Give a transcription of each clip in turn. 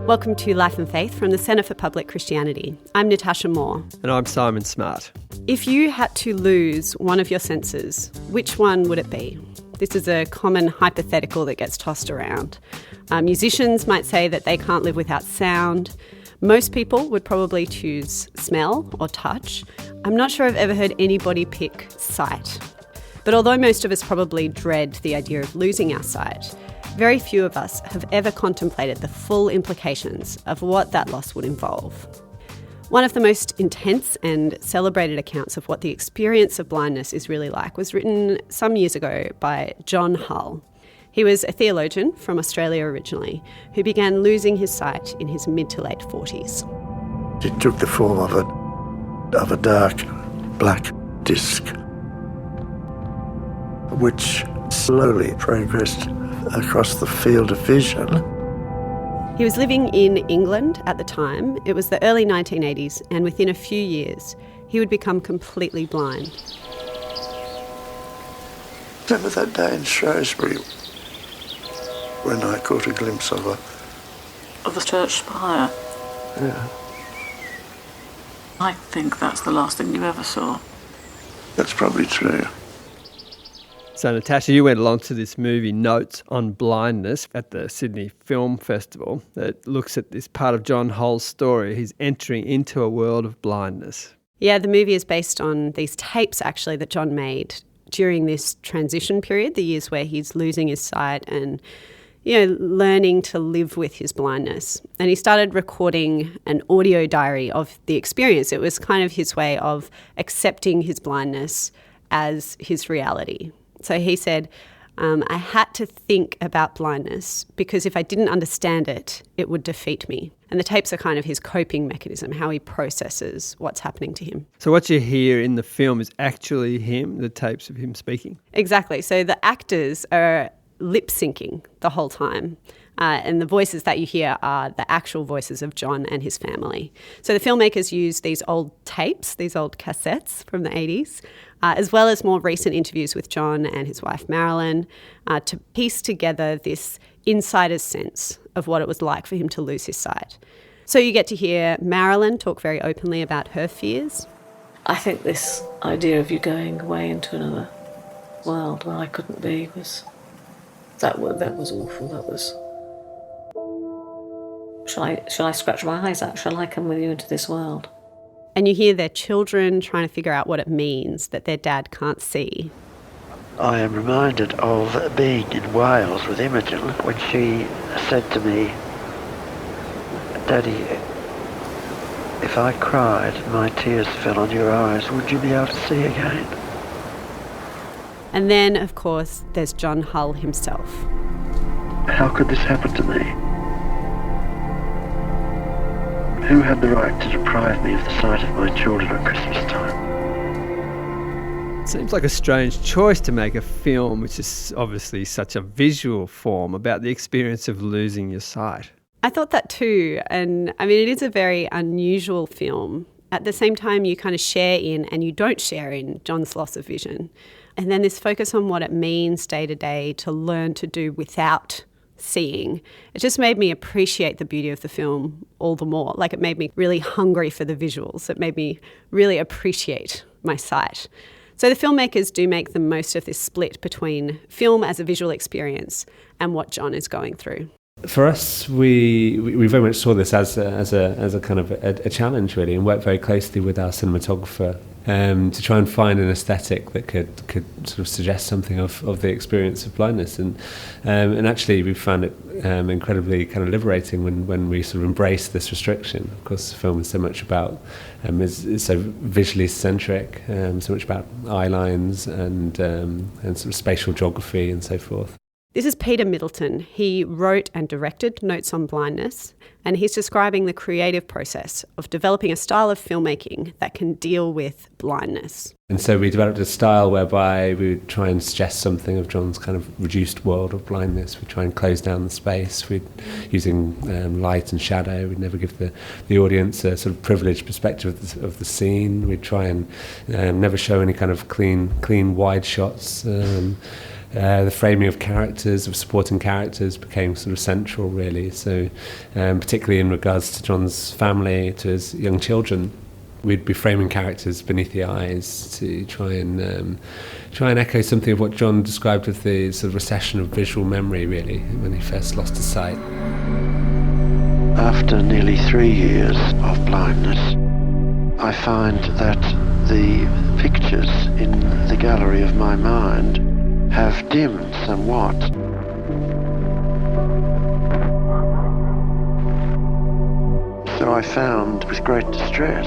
Welcome to Life and Faith from the Centre for Public Christianity. I'm Natasha Moore. And I'm Simon Smart. If you had to lose one of your senses, which one would it be? This is a common hypothetical that gets tossed around. Musicians might say that they can't live without sound. Most people would probably choose smell or touch. I'm not sure I've ever heard anybody pick sight. But although most of us probably dread the idea of losing our sight, very few of us have ever contemplated the full implications of what that loss would involve. One of the most intense and celebrated accounts of what the experience of blindness is really like was written some years ago by John Hull. He was a theologian from Australia originally who began losing his sight in his mid to late 40s. It took the form of a dark black disc, which slowly progressed across the field of vision. He was living in England at the time. It was the early 1980s, and within a few years, he would become completely blind. Remember that day in Shrewsbury when I caught a glimpse of her? Of the church spire? Yeah. I think that's the last thing you ever saw. That's probably true. So Natasha, you went along to this movie, Notes on Blindness, at the Sydney Film Festival that looks at this part of John Hull's story. He's entering into a world of blindness. Yeah, the movie is based on these tapes actually that John made during this transition period, the years where he's losing his sight and, learning to live with his blindness. And he started recording an audio diary of the experience. It was kind of his way of accepting his blindness as his reality. So he said, I had to think about blindness because if I didn't understand it, it would defeat me. And the tapes are kind of his coping mechanism, how he processes what's happening to him. So what you hear in the film is actually him, the tapes of him speaking? Exactly. So the actors are lip syncing the whole time. And the voices that you hear are the actual voices of John and his family. So the filmmakers use these old tapes, these old cassettes from the 80s, as well as more recent interviews with John and his wife Marilyn, to piece together this insider's sense of what it was like for him to lose his sight. So you get to hear Marilyn talk very openly about her fears. I think this idea of you going away into another world where I couldn't be was awful. That was... Shall I scratch my eyes out? Shall I come with you into this world? And you hear their children trying to figure out what it means that their dad can't see. I am reminded of being in Wales with Imogen when she said to me, Daddy, if I cried and my tears fell on your eyes, would you be able to see again? And then, of course, there's John Hull himself. How could this happen to me? Who had the right to deprive me of the sight of my children at Christmas time? It seems like a strange choice to make a film, which is obviously such a visual form, about the experience of losing your sight. I thought that too. And I mean, it is a very unusual film. At the same time, you kind of share in and you don't share in John's loss of vision. And then this focus on what it means day to day to learn to do without seeing. It just made me appreciate the beauty of the film all the more. Like, it made me really hungry for the visuals. It made me really appreciate my sight. So the filmmakers do make the most of this split between film as a visual experience and what John is going through. For us, we very much saw this as a kind of a challenge, really, and worked very closely with our cinematographer to try and find an aesthetic that could sort of suggest something of the experience of blindness. And actually, we found it incredibly kind of liberating when we sort of embraced this restriction. Of course, the film is so much about, is so visually centric, so much about eye lines and sort of spatial geography and so forth. This is Peter Middleton. He wrote and directed Notes on Blindness, and he's describing the creative process of developing a style of filmmaking that can deal with blindness. And so we developed a style whereby we would try and suggest something of John's kind of reduced world of blindness. We'd try and close down the space. Using light and shadow. We'd never give the audience a sort of privileged perspective of the scene. We'd try and never show any kind of clean wide shots. The framing of characters, of supporting characters, became sort of central, really. So, particularly in regards to John's family, to his young children, we'd be framing characters beneath the eyes to try and echo something of what John described as the sort of recession of visual memory, really, when he first lost his sight. After nearly 3 years of blindness, I find that the pictures in the gallery of my mind have dimmed somewhat. So I found with great distress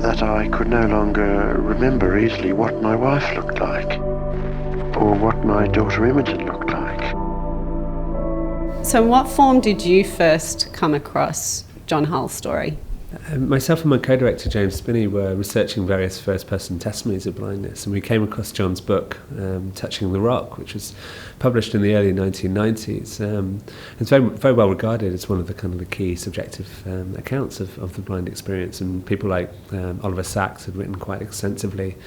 that I could no longer remember easily what my wife looked like or what my daughter Imogen looked like. So in what form did you first come across John Hull's story? Myself and my co-director James Spinney were researching various first-person testimonies of blindness, and we came across John's book, Touching the Rock, which was published in the early 1990s. It's very, very well regarded as one of the kind of the key subjective accounts of the blind experience, and people like Oliver Sacks had written quite extensively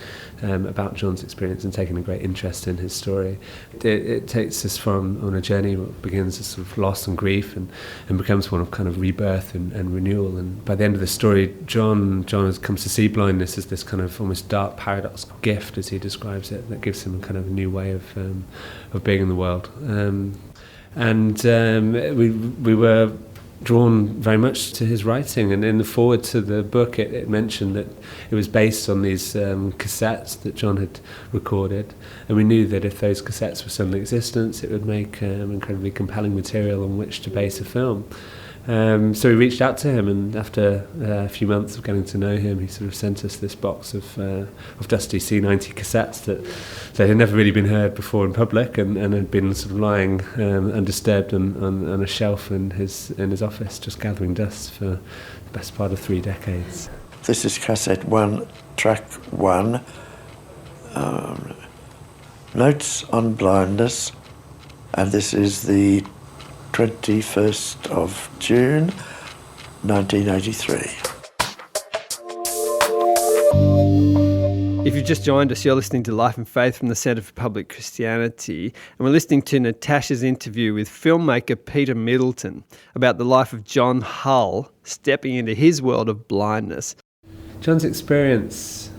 about John's experience and taken a great interest in his story. It takes us on a journey that begins as sort of loss and grief and becomes one of kind of rebirth and renewal, and by the end of the story, John comes to see blindness as this kind of almost dark paradoxical gift, as he describes it, that gives him a kind of new way of being in the world. We were drawn very much to his writing, and in the foreword to the book it mentioned that it was based on these cassettes that John had recorded, and we knew that if those cassettes were still in existence, it would make incredibly compelling material on which to base a film. So we reached out to him, and after a few months of getting to know him, he sort of sent us this box of dusty C90 cassettes that had never really been heard before in public, and had been sort of lying undisturbed on a shelf in his office, just gathering dust for the best part of 3 decades. This is cassette 1, track 1, Notes on Blindness, and this is the 21st of June, 1983. If you've just joined us, you're listening to Life and Faith from the Centre for Public Christianity, and we're listening to Natasha's interview with filmmaker Peter Middleton about the life of John Hull stepping into his world of blindness. John's experience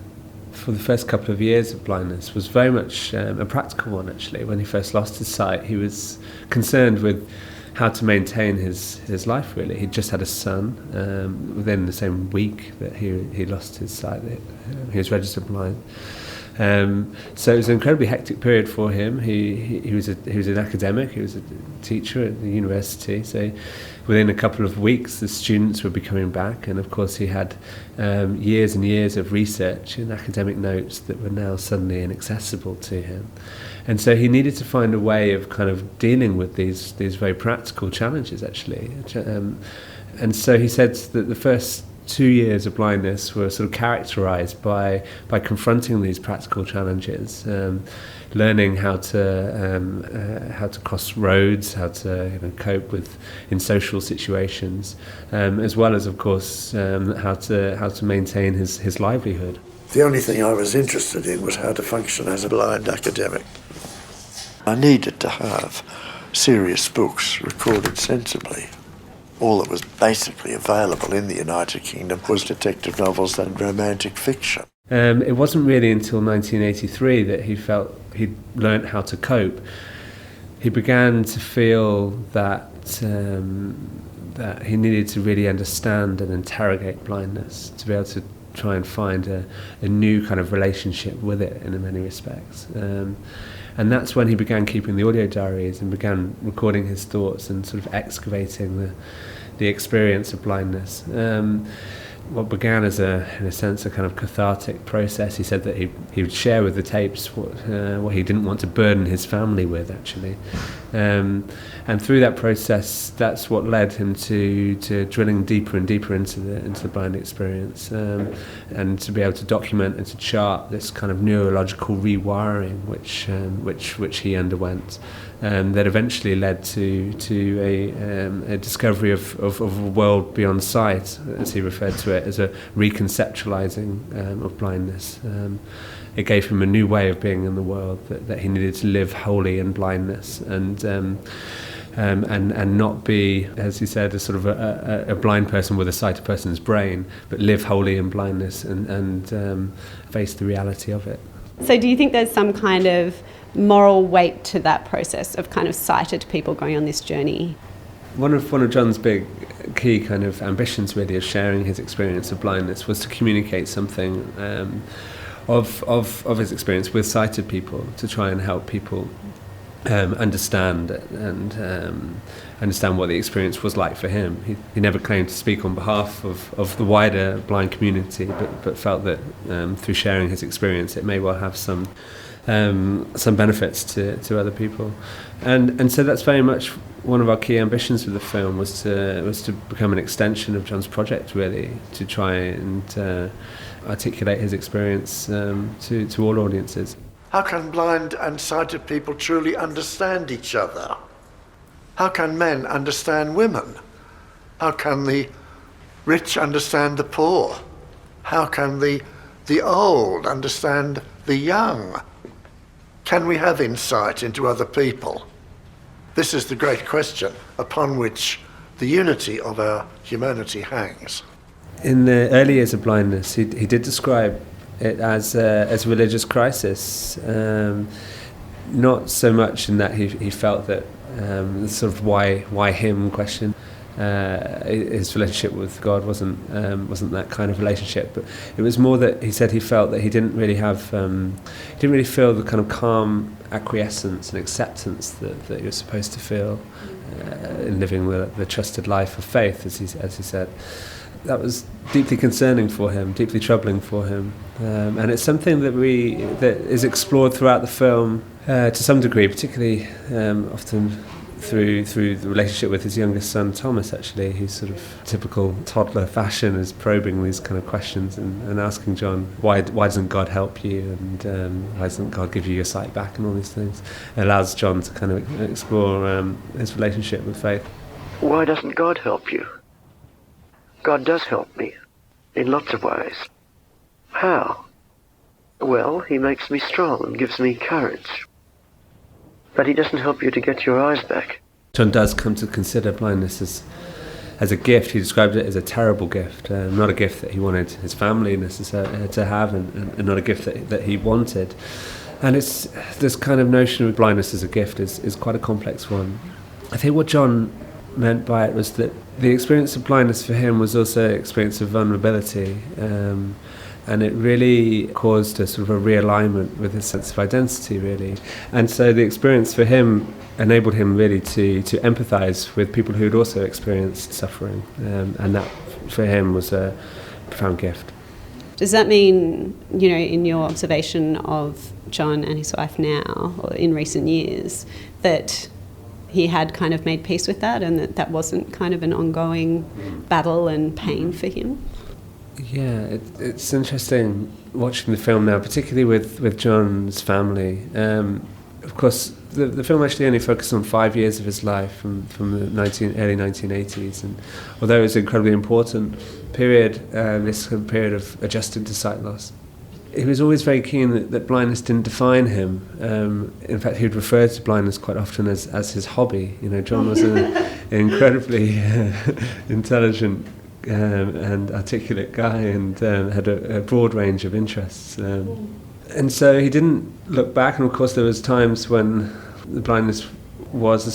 for the first couple of years of blindness was very much a practical one, actually. When he first lost his sight, he was concerned with how to maintain his life, really. He'd just had a son within the same week that he lost his sight. He was registered blind. So it was an incredibly hectic period for him. He was an academic. He was a teacher at the university. So within a couple of weeks, the students would be coming back, and of course he had years and years of research and academic notes that were now suddenly inaccessible to him. And so he needed to find a way of kind of dealing with these very practical challenges, actually. And so he said that the first 2 years of blindness were sort of characterised by confronting these practical challenges, learning how to cross roads, how to cope in social situations, as well as, of course, how to maintain his livelihood. The only thing I was interested in was how to function as a blind academic. I needed to have serious books recorded sensibly. All that was basically available in the United Kingdom was detective novels and romantic fiction. It wasn't really until 1983 that he felt he'd learnt how to cope. He began to feel that he needed to really understand and interrogate blindness, to be able to try and find a new kind of relationship with it in many respects. And that's when he began keeping the audio diaries and began recording his thoughts and sort of excavating the experience of blindness. What began as in a sense, a kind of cathartic process. He said that he would share with the tapes what he didn't want to burden his family with, actually. And through that process, that's what led him to drilling deeper and deeper into the blind experience, and to be able to document and to chart this kind of neurological rewiring which he underwent. That eventually led to a discovery of a world beyond sight, as he referred to it, as a reconceptualizing of blindness. it gave him a new way of being in the world, that he needed to live wholly in blindness and not be, as he said, a sort of a blind person with a sighted person's brain, but live wholly in blindness and face the reality of it. So do you think there's some kind of moral weight to that process of kind of sighted people going on this journey? One of John's big key kind of ambitions really of sharing his experience of blindness was to communicate something of his experience with sighted people, to try and help people understand and understand what the experience was like for him. He never claimed to speak on behalf of the wider blind community, but felt that through sharing his experience it may well have some benefits to other people, and so that's very much one of our key ambitions with the film, was to become an extension of John's project, really, to try and articulate his experience to all audiences. How can blind and sighted people truly understand each other? How can men understand women? How can the rich understand the poor? How can the old understand the young? Can we have insight into other people? This is the great question upon which the unity of our humanity hangs. In the early years of blindness, he did describe it as a religious crisis, not so much in that he felt that the sort of why him question. His relationship with God wasn't that kind of relationship, but it was more that he said he felt that he didn't really feel the kind of calm acquiescence and acceptance that you're supposed to feel in living the trusted life of faith, as he said. That was deeply concerning for him, deeply troubling for him, and it's something that is explored throughout the film to some degree, particularly often through the relationship with his youngest son Thomas. Actually, he's sort of typical toddler fashion, is probing these kind of questions and asking John, why doesn't God help you, and why doesn't God give you your sight back, and all these things. It allows John to kind of explore his relationship with faith. Why doesn't God help you? God does help me in lots of ways. How? Well, he makes me strong and gives me courage. But he doesn't help you to get your eyes back. John does come to consider blindness as a gift. He described it as a terrible gift, not a gift that he wanted his family necessarily to have, and not a gift that he wanted. And it's this kind of notion of blindness as a gift is quite a complex one. I think what John meant by it was that the experience of blindness for him was also an experience of vulnerability, and it really caused a sort of a realignment with his sense of identity, really. And so the experience for him enabled him really to empathise with people who had also experienced suffering, and that for him was a profound gift. Does that mean, in your observation of John and his wife now, or in recent years, that he had kind of made peace with that, and that wasn't kind of an ongoing battle and pain for him? Yeah, it's interesting watching the film now, particularly with John's family. Of course, the film actually only focused on 5 years of his life from the early 1980s, and although it was an incredibly important period, this period of adjusting to sight loss, he was always very keen that blindness didn't define him. In fact, he would refer to blindness quite often as his hobby. John was an incredibly intelligent and articulate guy, and had a broad range of interests. And so he didn't look back, and of course there was times when the blindness was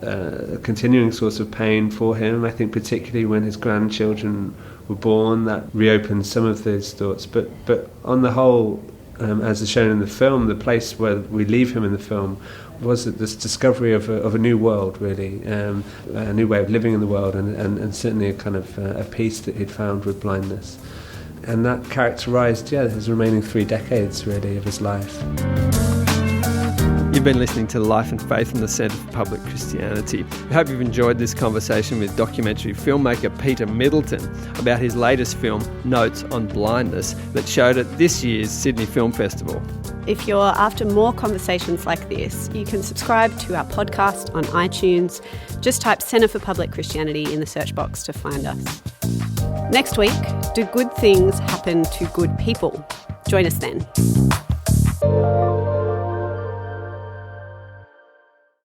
a continuing source of pain for him. I think particularly when his grandchildren were born, that reopened some of those thoughts. But on the whole, as is shown in the film, the place where we leave him in the film was this discovery of a new world, really, a new way of living in the world, and certainly a kind of a peace that he'd found with blindness. And that characterised, his remaining 3 decades, really, of his life. You've been listening to Life and Faith from the Centre for Public Christianity. We hope you've enjoyed this conversation with documentary filmmaker Peter Middleton about his latest film, Notes on Blindness, that showed at this year's Sydney Film Festival. If you're after more conversations like this, you can subscribe to our podcast on iTunes. Just type Centre for Public Christianity in the search box to find us. Next week, do good things happen to good people? Join us then.